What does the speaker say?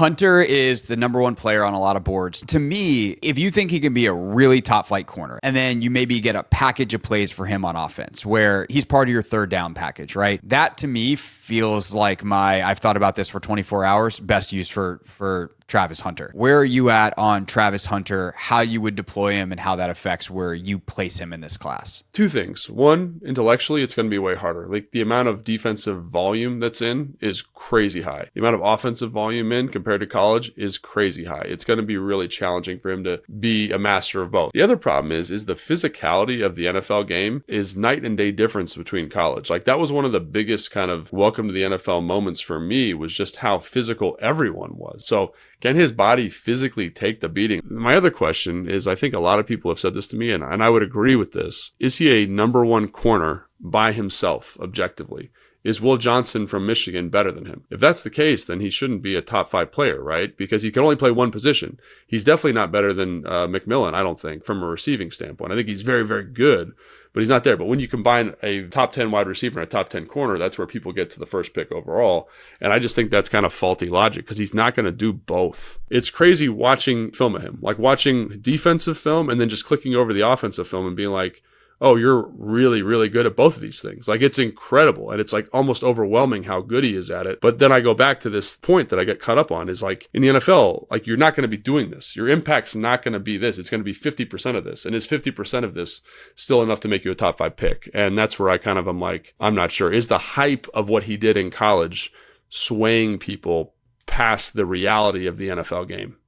Hunter is the number one player on a lot of boards. To me, if you think he can be a really top flight corner, and then you maybe get a package of plays for him on offense where he's part of your third down package, right? That to me feels like I've thought about this for 24 hours, best use for Travis Hunter. Where are you at on Travis Hunter, how you would deploy him and how that affects where you place him in this class? Two things. One, intellectually, it's going to be way harder. Like the amount of defensive volume that's in is crazy high. The amount of offensive volume in compared to college is crazy high. It's going to be really challenging for him to be a master of both. The other problem is the physicality of the NFL game is night and day difference between college. Like that was one of the biggest kind of welcome to the NFL moments for me, was just how physical everyone was. So can his body physically take the beating? My other question is, I think a lot of people have said this to me, and I would agree with this. Is he a number one corner by himself, objectively? Is Will Johnson from Michigan better than him? If that's the case, then he shouldn't be a top 5 player, right? Because he can only play one position. He's definitely not better than McMillan, I don't think, from a receiving standpoint. I think he's very, very good, but he's not there. But when you combine a top 10 wide receiver and a top 10 corner, that's where people get to the first pick overall. And I just think that's kind of faulty logic because he's not going to do both. It's crazy watching film of him, like watching defensive film and then just clicking over the offensive film and being like, oh, you're really, really good at both of these things. Like it's incredible. And it's like almost overwhelming how good he is at it. But then I go back to this point that I get caught up on is like in the NFL, like you're not going to be doing this. Your impact's not going to be this. It's going to be 50% of this. And is 50% of this still enough to make you a top 5 pick? And that's where I kind of am like, I'm not sure. Is the hype of what he did in college swaying people past the reality of the NFL game?